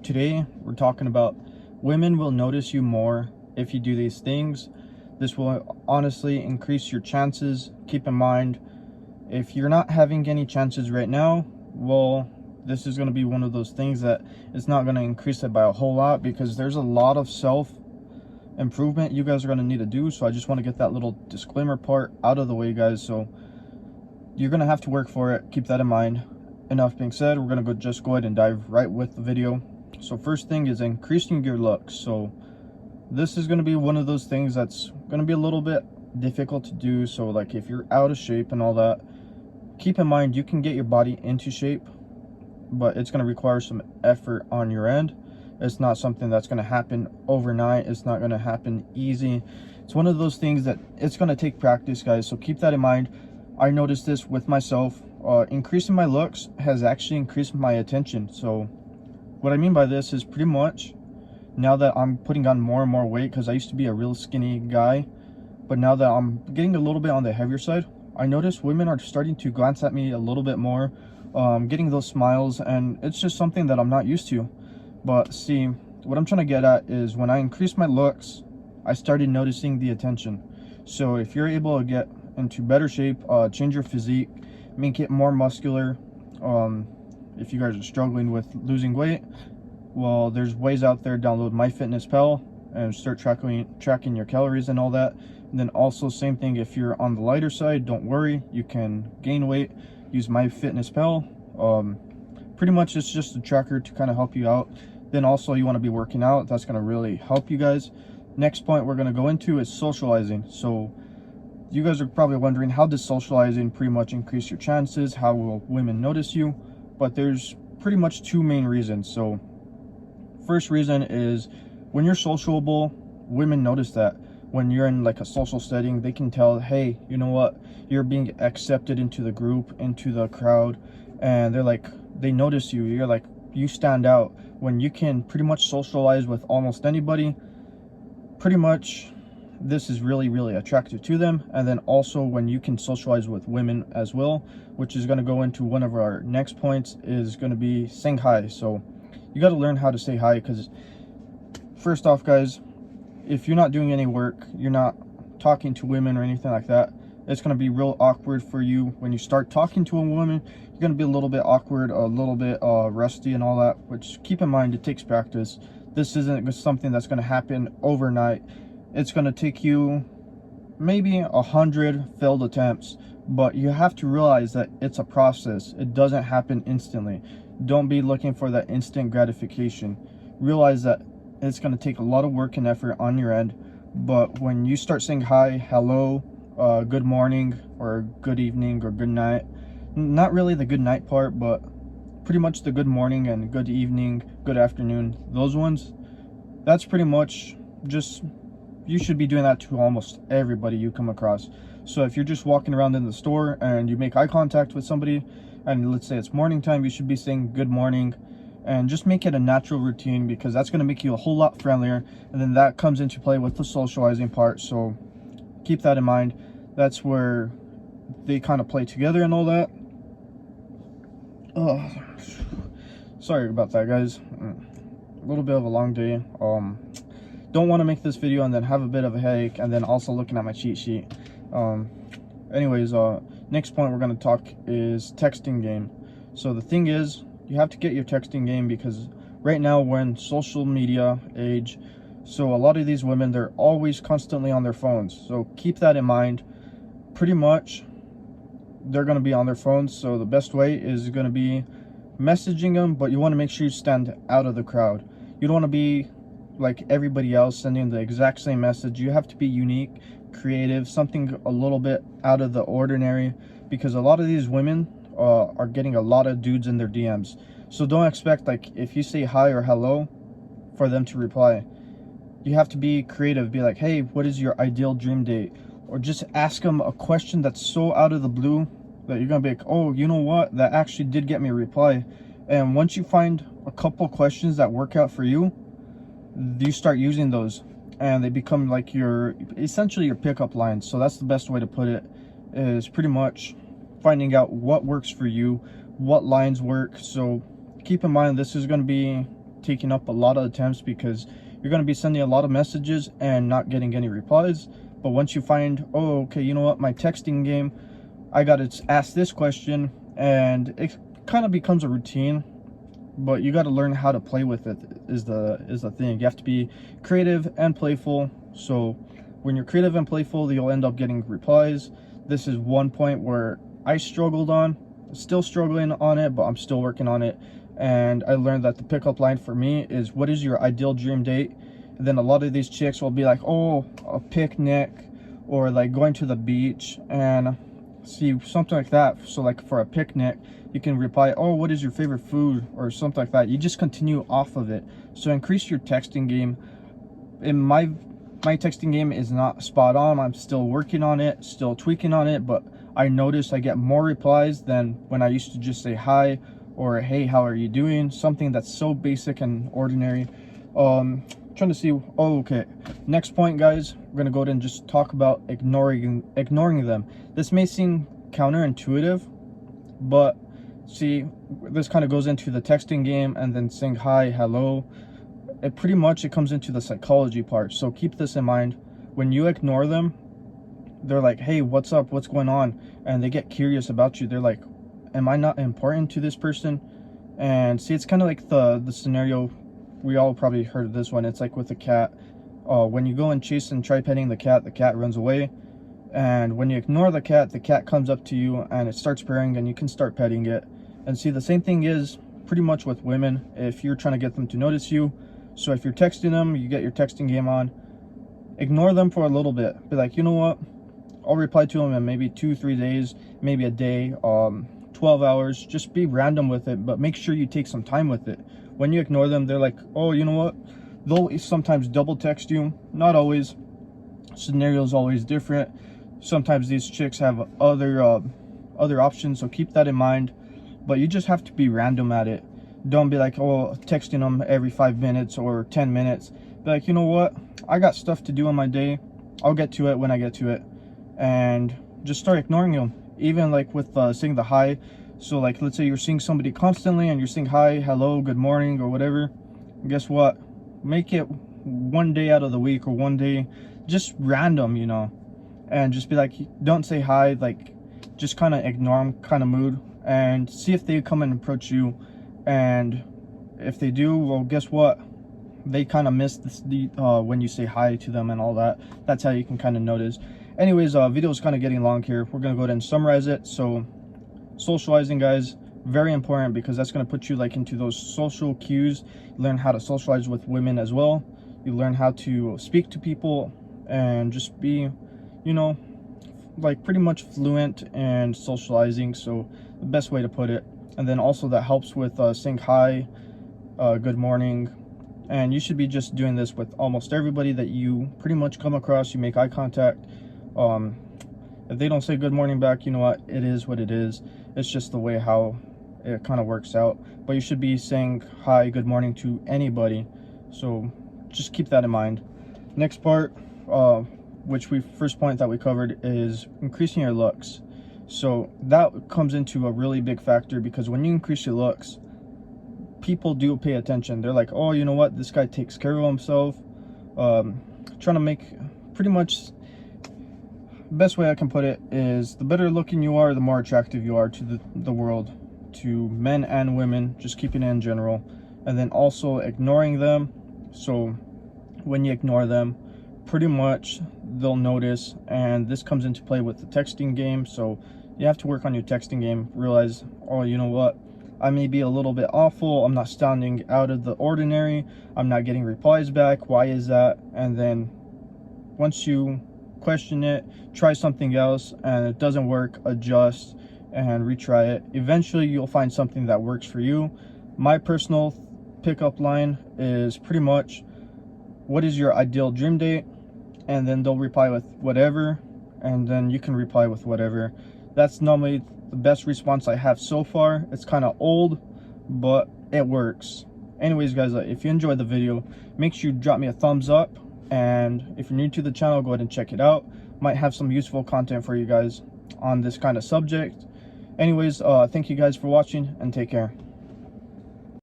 today we're talking about women will notice you more if you do these things. This will honestly increase your chances. Keep in mind, if you're not having any chances right now, well, this is going to be one of those things that it's not going to increase it by a whole lot, because there's a lot of self improvement you guys are going to need to do. So I just want to get that little disclaimer part out of the way, guys. So you're going to have to work for it. Keep that in mind. Enough being said, we're going to just go ahead and dive right with the video. So first thing is increasing your looks. So this is going to be one of those things that's going to be a little bit difficult to do. So like if you're out of shape and all that, keep in mind you can get your body into shape, but it's going to require some effort on your end. It's not something that's going to happen overnight. It's not going to happen easy. It's one of those things that it's going to take practice, guys. So keep that in mind. I noticed this with myself. Increasing my looks has actually increased my attention. So what I mean by this is pretty much now that I'm putting on more and more weight, because I used to be a real skinny guy, but now that I'm getting a little bit on the heavier side, I notice women are starting to glance at me a little bit more, getting those smiles, and it's just something that I'm not used to. But see, what I'm trying to get at is when I increased my looks, I started noticing the attention. So if you're able to get into better shape, change your physique, make it more muscular, if you guys are struggling with losing weight, well, there's ways out there. Download MyFitnessPal and start tracking your calories and all that. And then also same thing, if you're on the lighter side, don't worry, you can gain weight, use MyFitnessPal. Pretty much it's just a tracker to kind of help you out. Then also you want to be working out. That's going to really help you guys. Next point we're going to go into is socializing. So you guys are probably wondering, how does socializing pretty much increase your chances? How will women notice you? But there's pretty much two main reasons. So first reason is when you're sociable, women notice that. When you're in like a social setting, they can tell, hey, you know what, you're being accepted into the group, into the crowd, and they're like, they notice you. You're like, you stand out. When you can pretty much socialize with almost anybody, pretty much this is really attractive to them. And then also when you can socialize with women as well, which is going to go into one of our next points, is going to be saying hi. So you got to learn how to say hi, because first off, guys, if you're not doing any work, you're not talking to women or anything like that, it's going to be real awkward for you when you start talking to a woman. You're going to be a little bit awkward, a little bit rusty and all that, which keep in mind, it takes practice. This isn't something that's going to happen overnight. It's going to take you maybe 100 failed attempts, but you have to realize that it's a process. It doesn't happen instantly. Don't be looking for that instant gratification. Realize that it's going to take a lot of work and effort on your end, but when you start saying hi, hello, good morning, or good evening, or good night, not really the good night part, but pretty much the good morning and good evening, good afternoon, those ones, that's pretty much just, you should be doing that to almost everybody you come across. So if you're just walking around in the store and you make eye contact with somebody, and let's say it's morning time, you should be saying good morning, and just make it a natural routine, because that's going to make you a whole lot friendlier. And then that comes into play with the socializing part. So keep that in mind. That's where they kind of play together and all that. Oh, sorry about that, guys. A little bit of a long day. Don't want to make this video and then have a bit of a headache and then also looking at my cheat sheet. Anyways, next point we're going to talk is texting game. So the thing is, you have to get your texting game, because right now we're in social media age. So a lot of these women, they're always constantly on their phones. So keep that in mind. Pretty much they're going to be on their phones. So the best way is going to be messaging them, but you want to make sure you stand out of the crowd. You don't want to be like everybody else sending the exact same message. You have to be unique, creative, something a little bit out of the ordinary, because a lot of these women are getting a lot of dudes in their DMs. So don't expect, like, if you say hi or hello, for them to reply. You have to be creative. Be like, hey, what is your ideal dream date? Or just ask them a question that's so out of the blue that you're gonna be like, oh, you know what, that actually did get me a reply. And once you find a couple questions that work out for you, you start using those, and they become like your, essentially your pickup lines. So that's the best way to put it, is pretty much finding out what works for you, what lines work. So keep in mind, this is going to be taking up a lot of attempts because you're going to be sending a lot of messages and not getting any replies. But once you find, oh, okay, you know what, my texting game, I got to ask this question, and it kind of becomes a routine. But you got to learn how to play with it is the thing. You have to be creative and playful. So when you're creative and playful, you'll end up getting replies. This is one point where I struggled on, still struggling on it, but I'm still working on it. And I learned that the pickup line for me is, what is your ideal dream date? And then a lot of these chicks will be like, oh, a picnic, or like going to the beach, and see, something like that. So like for a picnic, you can reply, oh, what is your favorite food, or something like that. You just continue off of it. So increase your texting game. In my texting game is not spot on. I'm still working on it, still tweaking on it, but I notice I get more replies than when I used to just say hi or hey, how are you doing? Something that's so basic and ordinary. Trying to see, oh, okay, next point, guys, we're gonna go ahead and just talk about ignoring them. This may seem counterintuitive, but see, this kind of goes into the texting game and then saying hi, hello. It pretty much, it comes into the psychology part. So keep this in mind. When you ignore them, they're like, hey, what's up, what's going on? And they get curious about you. They're like, am I not important to this person? And see, it's kind of like the scenario, we all probably heard of this one. It's like with a cat. When you go and chase and try petting the cat runs away. And when you ignore the cat comes up to you and it starts purring, and you can start petting it. And see, the same thing is pretty much with women. If you're trying to get them to notice you, so if you're texting them, you get your texting game on, ignore them for a little bit. Be like, you know what, I'll reply to them in maybe 2-3 days, maybe a day, 12 hours. Just be random with it, but make sure you take some time with it. When you ignore them, they're like, oh, you know what, they'll sometimes double text you. Not always. Scenario's always different. Sometimes these chicks have other options, so keep that in mind. But you just have to be random at it. Don't be like, oh, texting them every 5 minutes or 10 minutes. Be like, you know what, I got stuff to do in my day, I'll get to it when I get to it. And just start ignoring them. Even like with saying the hi. So like, let's say you're seeing somebody constantly and you're saying hi, hello, good morning, or whatever. Guess what, make it one day out of the week, or one day just random, you know. And just be like, don't say hi, like just kind of ignore them kind of mood, and see if they come and approach you. And if they do, well, guess what, they kind of miss when you say hi to them and all that. That's how you can kind of notice. Anyways, video is kind of getting long here. We're gonna go ahead and summarize it. So socializing, guys, very important, because that's going to put you like into those social cues. You learn how to socialize with women as well. You learn how to speak to people and just be, you know, like pretty much fluent and socializing. So the best way to put it. And then also that helps with saying hi, good morning. And you should be just doing this with almost everybody that you pretty much come across. You make eye contact. If they don't say good morning back, you know what, it is what it is. It's just the way how it kind of works out. But you should be saying hi, good morning to anybody. So just keep that in mind. Next part, first point that we covered, is increasing your looks. So that comes into a really big factor, because when you increase your looks, people do pay attention. They're like, oh, you know what, this guy takes care of himself. Trying to make, pretty much, best way I can put it is, the better looking you are, the more attractive you are to the world, to men and women, just keeping it in general. And then also ignoring them. So when you ignore them, pretty much they'll notice. And this comes into play with the texting game. So you have to work on your texting game. Realize, oh, you know what, I may be a little bit awful, I'm not standing out of the ordinary, I'm not getting replies back, why is that? And then once you question it, try something else, and it doesn't work, adjust and retry it. Eventually you'll find something that works for you. My personal pickup line is pretty much, what is your ideal dream date? And then they'll reply with whatever, and then you can reply with whatever. That's normally the best response I have so far. It's kind of old, but it works. Anyways, guys, if you enjoyed the video, make sure you drop me a thumbs up. And if you're new to the channel, go ahead and check it out. Might have some useful content for you guys on this kind of subject. Anyways, thank you guys for watching, and take care.